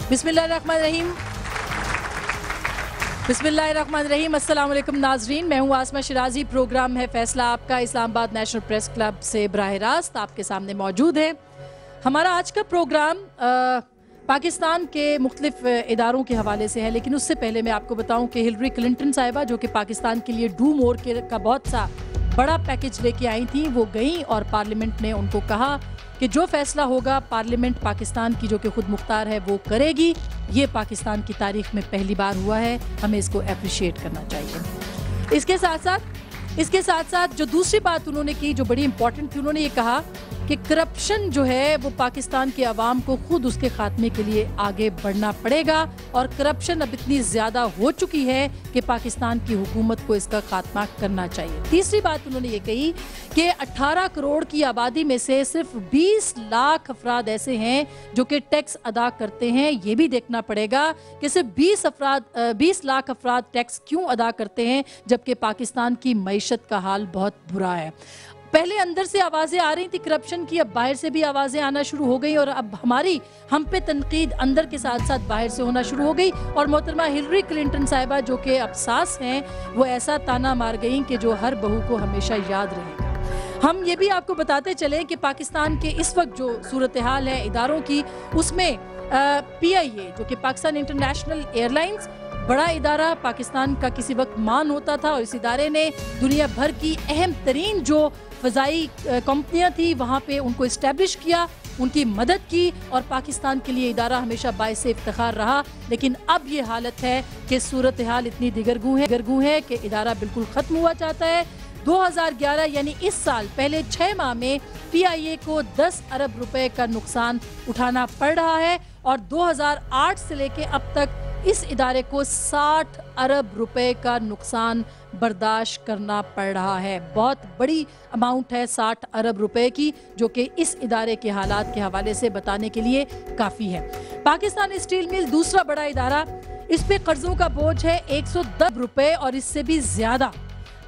बिस्मिल्लाहिर्रहमानिर्रहीम। बिस्मिल्लाहिर्रहमानिर्रहीम। अस्सलाम वालेकुम नाजरीन, मैं हूँ आसमा शिराजी। प्रोग्राम है फैसला आपका, इस्लामाबाद नेशनल प्रेस क्लब से बराह रास्त आपके सामने मौजूद है। हमारा आज का प्रोग्राम पाकिस्तान के मुख्तलिफ इदारों के हवाले से है, लेकिन उससे पहले मैं आपको बताऊं कि हिलरी क्लिंटन साहिबा, जो कि पाकिस्तान के लिए डू मोर का बहुत सा बड़ा पैकेज लेके आई थी, वो गई और पार्लियामेंट ने उनको कहा कि जो फैसला होगा पार्लियामेंट पाकिस्तान की, जो कि खुद मुख्तार है, वो करेगी। ये पाकिस्तान की तारीख में पहली बार हुआ है, हमें इसको अप्रिशिएट करना चाहिए। इसके साथ साथ जो दूसरी बात उन्होंने की, जो बड़ी इंपॉर्टेंट थी, उन्होंने ये कहा कि करप्शन जो है वो पाकिस्तान के अवाम को खुद उसके खात्मे के लिए आगे बढ़ना पड़ेगा, और करप्शन अब इतनी ज़्यादा हो चुकी है कि पाकिस्तान की हुकूमत को इसका खात्मा करना चाहिए। तीसरी बात उन्होंने ये कही कि 18 करोड़ की आबादी में से सिर्फ 20 लाख अफराद ऐसे हैं जो कि टैक्स अदा करते हैं। ये भी देखना पड़ेगा कि सिर्फ 20 लाख अफराद टैक्स क्यों अदा करते हैं, जबकि पाकिस्तान की मईशत का हाल बहुत बुरा है। पहले अंदर से आवाज़ें आ रही थी करप्शन की, अब बाहर से भी आवाज़ें आना शुरू हो गई, और अब हम पे तनकीद अंदर के साथ साथ बाहर से होना शुरू हो गई। और मोहतरमा हिलरी क्लिंटन साहिबा, जो कि अब सास हैं, वो ऐसा ताना मार गई कि जो हर बहू को हमेशा याद रहेगा। हम ये भी आपको बताते चले कि पाकिस्तान के इस वक्त जो सूरत हाल है इदारों की, उसमें PIA, जो कि पाकिस्तान इंटरनेशनल एयरलाइंस, बड़ा इदारा पाकिस्तान का किसी वक्त मान होता था, और इस इदारे ने दुनिया भर की अहम तरीन जो फ़ज़ाई कंपनियां थी वहाँ पे उनको इस्टेब्लिश किया, उनकी मदद की, और पाकिस्तान के लिए इदारा हमेशा बाइस इफ्तिखार रहा। लेकिन अब ये हालत है कि सूरत हाल इतनी दिगरगू है कि इदारा बिल्कुल ख़त्म हुआ चाहता है। 2011 यानी इस साल पहले 6 माह में PIA को 10 अरब रुपए का नुकसान उठाना पड़ रहा है, और 2008 से लेके अब तक इस इदारे को 60 अरब रुपए का नुकसान बर्दाश्त करना पड़ रहा है। बहुत बड़ी अमाउंट है 60 अरब रुपए की, जो कि इस इदारे के हालात के हवाले से बताने के लिए काफ़ी है। पाकिस्तान स्टील मिल, दूसरा बड़ा इदारा, इस पे कर्जों का बोझ है 110 रुपए और इससे भी ज़्यादा।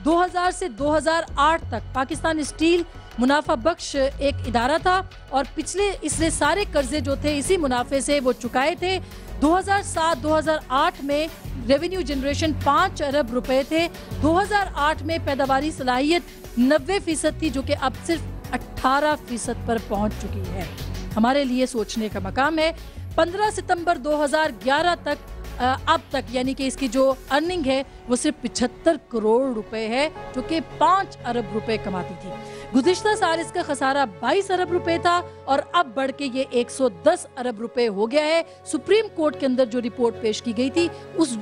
2000 से 2008 तक पाकिस्तान स्टील मुनाफा बख्श एक इदारा था, और पिछले इसलिए सारे कर्जे जो थे इसी मुनाफे से वो चुकाए थे। 2007-2008 में रेवेन्यू जनरेशन 5 अरब रुपए थे। 2008 में पैदावारी सलाहियत 90% थी, जो कि अब सिर्फ 18% पर पहुंच चुकी है। हमारे लिए सोचने का मकाम है। 15 सितंबर 2011 तक अब तक यानी कि इसकी जो अर्निंग है वो सिर्फ 75 करोड़ रुपए है, जो कि 5 अरब रुपए कमाती थी। गुज़िश्ता साल इसका खसारा 22 अरब रुपए था, और अब बढ़ के ये 110 अरब रुपए हो गया है। सुप्रीम कोर्ट के अंदर जो रिपोर्ट पेश की गई थी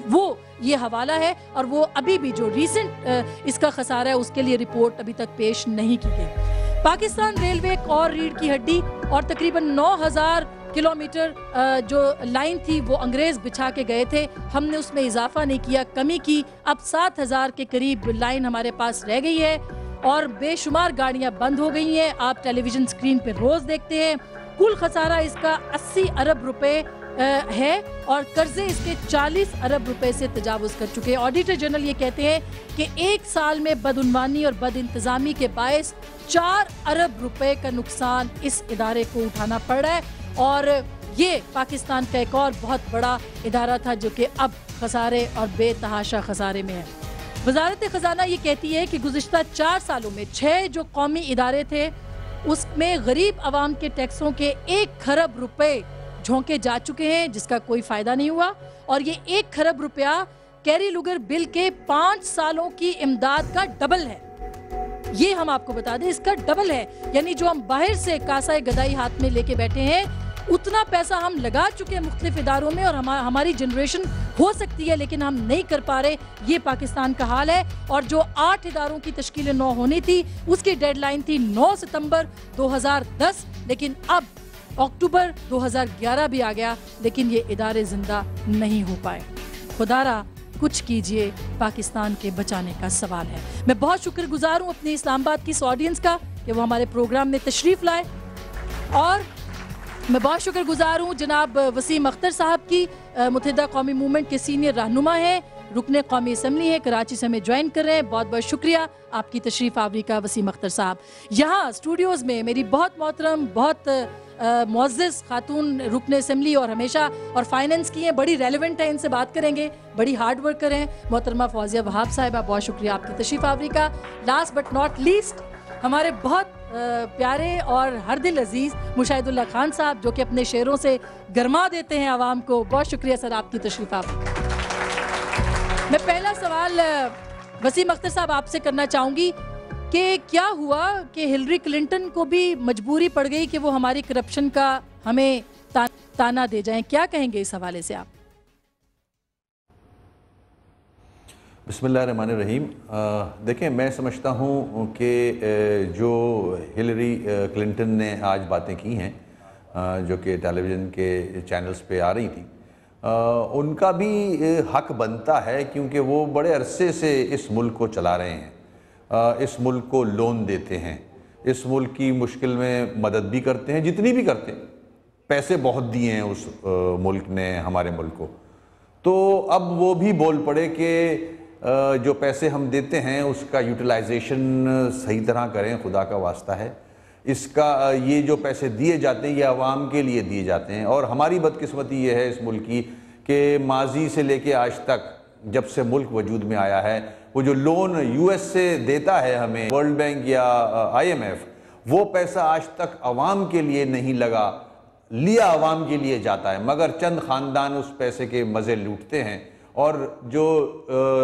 वो ये हवाला है, और वो अभी भी जो रीसेंट इसका खसारा है उसके लिए रिपोर्ट अभी तक पेश नहीं की गई। पाकिस्तान रेलवे एक और रीढ़ की हड्डी, और तकरीबन 9000 किलोमीटर जो लाइन थी वो अंग्रेज़ बिछा के गए थे। हमने उसमें इजाफा नहीं किया, कमी की। अब 7000 के करीब लाइन हमारे पास रह गई है, और बेशुमार गाड़ियां बंद हो गई हैं। आप टेलीविज़न स्क्रीन पे रोज़ देखते हैं। कुल खसारा इसका 80 अरब रुपए है, और कर्जे इसके 40 अरब रुपए से तजावुज़ कर चुके हैं। ऑडिटर जनरल ये कहते हैं कि एक साल में बदउनवानी और बद इंतज़ामी के बायस 4 अरब रुपए का नुकसान इस इदारे को उठाना पड़ रहा है, और ये पाकिस्तान का एक और बहुत बड़ा इदारा था जो कि अब खसारे और बेतहाशा खसारे में है। वजारत ख़जाना ये कहती है कि गुज़िश्ता 4 सालों में 6 जो कौमी इदारे थे उसमें गरीब आवाम के टैक्सों के 1 खरब रुपए झोंके जा चुके हैं, जिसका कोई फ़ायदा नहीं हुआ। और ये 1 खरब रुपया कैरी लुगर बिल के 5 सालों की इमदाद का डबल है। ये हम आपको बता दें, इसका डबल है। यानी जो हम बाहर से कासाए गदाई हाथ में लेके बैठे हैं, उतना पैसा हम लगा चुके हैं मुख्तलिफ इदारों में, और हमारी जनरेशन हो सकती है लेकिन हम नहीं कर पा रहे। ये पाकिस्तान का हाल है। और जो 8 इदारों की तश्कील 9 होनी थी, उसकी डेडलाइन थी 9 सितंबर 2010, लेकिन अब अक्टूबर 2011 भी आ गया, लेकिन ये इदारे जिंदा नहीं हो पाए। खुदारा कुछ कीजिए, पाकिस्तान के बचाने का सवाल है। मैं बहुत शुक्रगुजार हूँ अपनी इस्लामाबाद की इस ऑडियंस का कि वो हमारे प्रोग्राम में तशरीफ़ लाए, और मैं बहुत शुक्रगुजार हूँ जनाब वसीम अख्तर साहब की, मुत्तहिदा कौमी मूवमेंट के सीनियर रहनुमा हैं। रुकने कौमी असम्बली है कराची से हमें ज्वाइन कर रहे हैं। बहुत बहुत शुक्रिया आपकी तशरीफ़ आवरी का वसीम अख्तर साहब। यहाँ स्टूडियोज़ में मेरी बहुत मोहतरम, बहुत मुअज़्ज़ज़ खातून रुकने असम्बली और हमेशा और फाइनेंस की हैं, बड़ी रेलिवेंट है, इनसे बात करेंगे, बड़ी हार्ड वर्कर हैं, मोहतरमा फौजिया वहाब साहिबा, बहुत शुक्रिया आपकी तशरीफ़ आवरी का। लास्ट बट नॉट लीस्ट हमारे बहुत प्यारे और हर दिल अजीज़ मुशाहिदुल्लाह खान साहब, जो कि अपने शेरों से गरमा देते हैं आवाम को। बहुत शुक्रिया सर आपकी तशरीफ़ आवरी। मैं पहला सवाल वसीम अख्तर साहब आपसे करना चाहूँगी कि क्या हुआ कि हिलरी क्लिंटन को भी मजबूरी पड़ गई कि वो हमारी करप्शन का हमें ताना दे जाएं, क्या कहेंगे इस हवाले से आप? बिस्मिल्लाहिर्रहमानिर्रहीम। देखें, मैं समझता हूँ कि जो हिलरी क्लिंटन ने आज बातें की हैं, जो कि टेलीविज़न के चैनल्स पे आ रही थी, उनका भी हक बनता है, क्योंकि वो बड़े अरसे से इस मुल्क को चला रहे हैं, इस मुल्क को लोन देते हैं, इस मुल्क की मुश्किल में मदद भी करते हैं, जितनी भी करते हैं। पैसे बहुत दिए हैं उस मुल्क ने हमारे मुल्क को। तो अब वो भी बोल पड़े कि जो पैसे हम देते हैं उसका यूटिलाइजेशन सही तरह करें, खुदा का वास्ता है। इसका ये जो पैसे दिए जाते हैं ये आवाम के लिए दिए जाते हैं। और हमारी बदकिस्मती ये है इस मुल्क की कि माजी से लेके आज तक, जब से मुल्क वजूद में आया है, वो जो लोन यूएस से देता है हमें, वर्ल्ड बैंक या IMF, वो पैसा आज तक आवाम के लिए नहीं लगा, लिया आवाम के लिए जाता है, मगर चंद ख़ानदान उस पैसे के मज़े लूटते हैं। और जो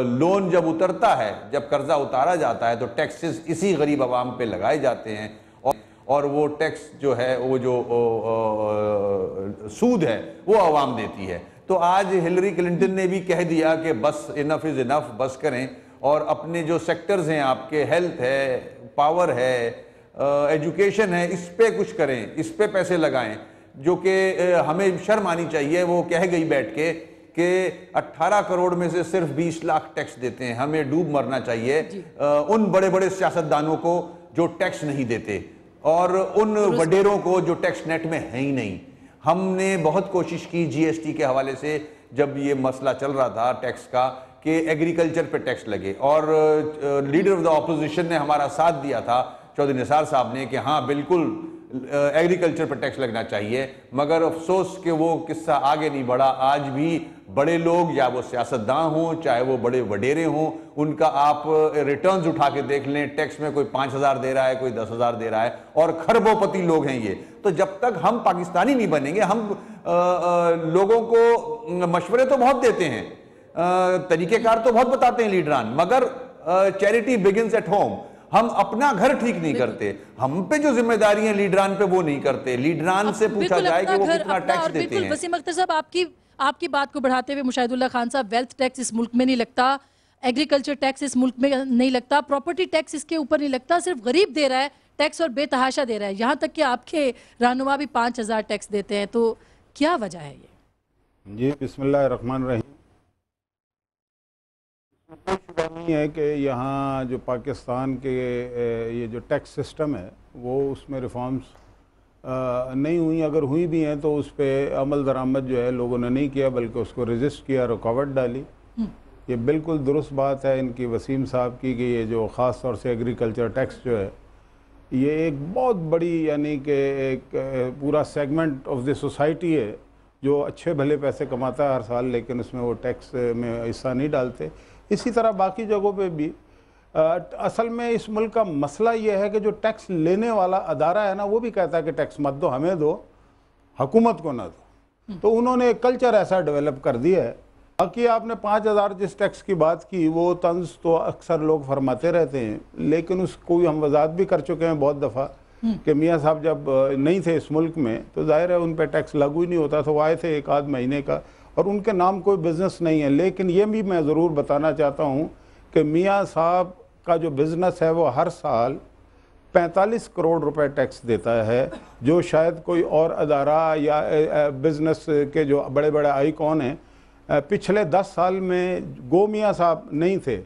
लोन जब उतरता है, जब कर्जा उतारा जाता है, तो टैक्सेस इसी गरीब आवाम पे लगाए जाते हैं, और वो टैक्स जो है, वो जो सूद है, वो आवाम देती है। तो आज हिलरी क्लिंटन ने भी कह दिया कि बस, इनफ इज़ इनफ, बस करें, और अपने जो सेक्टर्स हैं आपके, हेल्थ है, पावर है, एजुकेशन है, इस पे कुछ करें, इस पे पैसे लगाएं। जो कि हमें शर्म आनी चाहिए, वो कह गई बैठ के कि 18 करोड़ में से सिर्फ 20 लाख टैक्स देते हैं। हमें डूब मरना चाहिए उन बड़े बड़े सियासतदानों को जो टैक्स नहीं देते, और उन वडेरों को जो टैक्स नेट में है ही नहीं। हमने बहुत कोशिश की GST के हवाले से, जब ये मसला चल रहा था टैक्स का, कि एग्रीकल्चर पे टैक्स लगे, और लीडर ऑफ द ऑपोजिशन ने हमारा साथ दिया था, चौधरी निसार साहब ने, कि हाँ बिल्कुल एग्रीकल्चर पर टैक्स लगना चाहिए। मगर अफसोस कि वो किस्सा आगे नहीं बढ़ा। आज भी बड़े लोग, या वो सियासतदान हों, चाहे वो बड़े वडेरे हों, उनका आप रिटर्न्स उठा के देख लें, टैक्स में कोई 5,000 दे रहा है, कोई 10,000 दे रहा है, और खरबोपति लोग हैं ये। तो जब तक हम पाकिस्तानी नहीं बनेंगे, हम लोगों को मशवरे तो बहुत देते हैं, तरीक़ेकार तो बहुत बताते हैं लीडरान, मगर चैरिटी बिगिंस एट होम। हम अपना घर ठीक नहीं करते, हम पे जो जिम्मेदारी है लीडरान पे वो नहीं करते। लीडरान से पूछा जाए कि वो कितना टैक्स देते हैं। वसीम अख्तर साहब, आपकी बात को बढ़ाते हुए मुशाहिदुल्लाह खान साहब, वेल्थ टैक्स इस मुल्क में नहीं लगता, एग्रीकल्चर टैक्स इस मुल्क में नहीं लगता, प्रॉपर्टी टैक्स इसके ऊपर नहीं लगता, सिर्फ गरीब दे रहा है टैक्स और बेतहाशा दे रहा है। यहाँ तक कि आपके रहनुमा भी 5,000 टैक्स देते हैं। तो क्या वजह है ये? जी, बिस्मिल्लाहिर्रहमानिर्रहीम। कोई शुबा नहीं है कि यहाँ जो पाकिस्तान के ये जो टैक्स सिस्टम है, वो उसमें रिफॉर्म्स नहीं हुई। अगर हुई भी हैं तो उस पर अमल दरामद जो है लोगों ने नहीं किया, बल्कि उसको रजिस्ट किया, रुकावट डाली। ये बिल्कुल दुरुस्त बात है इनकी, वसीम साहब की, कि ये जो ख़ास तौर से एग्रीकल्चर टैक्स जो है, ये एक बहुत बड़ी, यानी कि एक पूरा सेगमेंट ऑफ द सोसाइटी है जो अच्छे भले पैसे कमाता है हर साल, लेकिन उसमें वो टैक्स में हिस्सा नहीं डालते। इसी तरह बाकी जगहों पे भी असल में इस मुल्क का मसला ये है कि जो टैक्स लेने वाला अदारा है ना, वो भी कहता है कि टैक्स मत दो, हमें दो, हुकूमत को ना दो। तो उन्होंने एक कल्चर ऐसा डेवलप कर दिया है। बाकी आपने 5,000 जिस टैक्स की बात की, वो तंज तो अक्सर लोग फरमाते रहते हैं, लेकिन उसको हम वजाहत भी कर चुके हैं बहुत दफ़ा कि मियाँ साहब जब नहीं थे इस मुल्क में, तो जाहिर है उन पर टैक्स लागू ही नहीं होता था। वो आए थे 1 आध महीने का, और उनके नाम कोई बिज़नेस नहीं है। लेकिन ये भी मैं ज़रूर बताना चाहता हूँ कि मियाँ साहब का जो बिज़नेस है, वो हर साल 45 करोड़ रुपए टैक्स देता है, जो शायद कोई और अदारा या बिज़नेस के जो बड़े बड़े आइकॉन हैं, पिछले 10 साल में गो मियाँ साहब नहीं थे,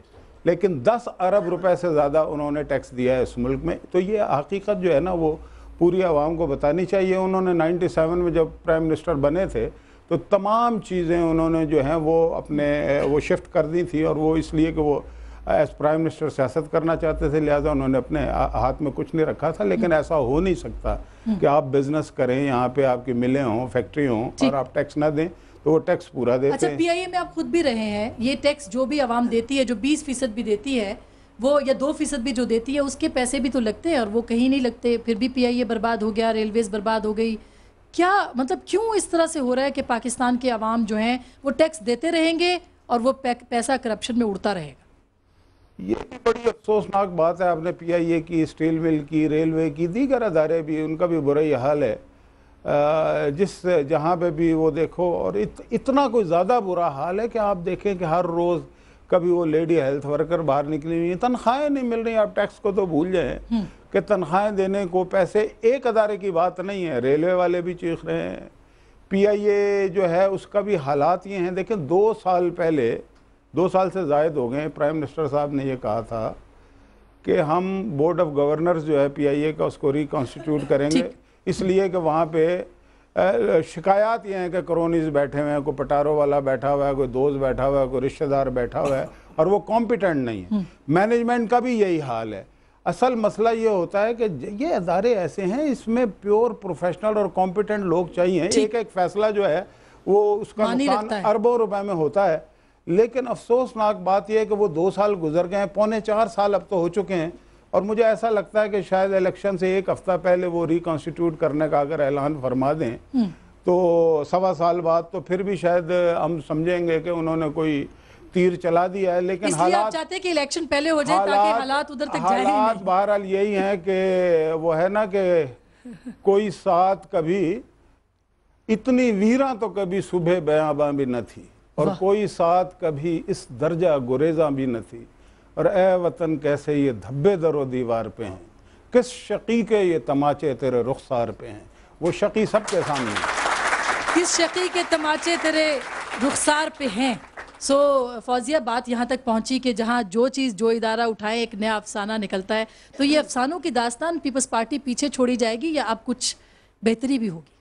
लेकिन 10 अरब रुपए से ज़्यादा उन्होंने टैक्स दिया है इस मुल्क में। तो ये हकीकत जो है ना, वो पूरी आवाम को बतानी चाहिए। उन्होंने 97 में जब प्राइम मिनिस्टर बने थे, तो तमाम चीज़ें उन्होंने जो हैं वो अपने वो शिफ्ट कर दी थी, और वो इसलिए कि वो एज प्राइम मिनिस्टर सियासत करना चाहते थे, लिहाजा उन्होंने अपने हाथ में कुछ नहीं रखा था। लेकिन ऐसा हो नहीं सकता कि आप बिजनेस करें, यहाँ पे आपकी मिलें हों, फैक्ट्री हों, और आप टैक्स ना दें, तो वो टैक्स पूरा देते अच्छा, हैं। पीआईए में आप खुद भी रहे हैं, ये टैक्स जो भी आवाम देती है, जो 20% भी देती है वो, या 2% भी जो देती है, उसके पैसे भी तो लगते हैं और वो कहीं नहीं लगते, फिर भी पीआईए बर्बाद हो गया, रेलवेज बर्बाद हो गई। क्या मतलब क्यों इस तरह से हो रहा है कि पाकिस्तान के अवाम जो हैं वो टैक्स देते रहेंगे और वो पैसा करप्शन में उड़ता रहेगा? ये भी बड़ी अफसोसनाक बात है। आपने पीआईए की, स्टील मिल की, रेलवे की, दीगर अदारे भी, उनका भी बुरा ही हाल है। जिस जहाँ पे भी वो देखो, और इतना कोई ज़्यादा बुरा हाल है कि आप देखें कि हर रोज़ कभी वो लेडी हेल्थ वर्कर बाहर निकली हुई है, तनख्वाहें नहीं मिल रही। आप टैक्स को तो भूल जाएं कि तनख्वाहें देने को पैसे, एक अदारे की बात नहीं है, रेलवे वाले भी चीख रहे हैं। पीआईए जो है उसका भी हालात ये हैं। देखें 2 साल पहले, 2 साल से ज़ायद हो गए, प्राइम मिनिस्टर साहब ने ये कहा था कि हम बोर्ड ऑफ गवर्नर्स जो है पीआईए का, उसको रिकॉन्स्टिट्यूट करेंगे, इसलिए कि वहाँ पे शिकायत ये हैं कि करोनीज बैठे हुए हैं, कोई पटारो वाला बैठा हुआ है, कोई दोस्त बैठा हुआ है, कोई रिश्तेदार बैठा हुआ है, और वो कॉम्पिटेंट नहीं है। मैनेजमेंट का भी यही हाल है। असल मसला ये होता है कि ये अदारे ऐसे हैं, इसमें प्योर प्रोफेशनल और कॉम्पिटेंट लोग चाहिए। एक एक फैसला जो है वो उसका नुकसान अरबों रुपए में होता है। लेकिन अफसोसनाक बात यह है कि वो 2 साल गुजर गए, पौने 4 साल अब तो हो चुके हैं, और मुझे ऐसा लगता है कि शायद इलेक्शन से 1 हफ्ता पहले वो रिकॉन्स्टिट्यूट करने का अगर ऐलान फरमा दें तो 1.25 साल बाद तो फिर भी शायद हम समझेंगे कि उन्होंने कोई तीर चला दिया है। लेकिन हालात, आप चाहते हैं कि इलेक्शन पहले हो जाए ताकि हालात उधर तक जाए। हालात बहरहाल यही हैं कि वो है ना कि कोई साथ कभी इतनी वीरा तो कभी सुबह बयाबां भी न थी, और कोई साथ कभी इस दर्जा गुरेजा भी न थी, और ए वतन कैसे ये धब्बे दरो दीवार पे हैं, किस शकी के ये तमाचे तेरे रुखसार पे हैं। वो शकी सबके सामने है। किस शकी के तमाचे तेरे रुखसार पे हैं। सो फौजिया, बात यहाँ तक पहुँची कि जहाँ जो चीज़, जो इदारा उठाए, एक नया अफसाना निकलता है, तो ये अफसानों की दास्तान पीपल्स पार्टी पीछे छोड़ी जाएगी या अब कुछ बेहतरी भी होगी?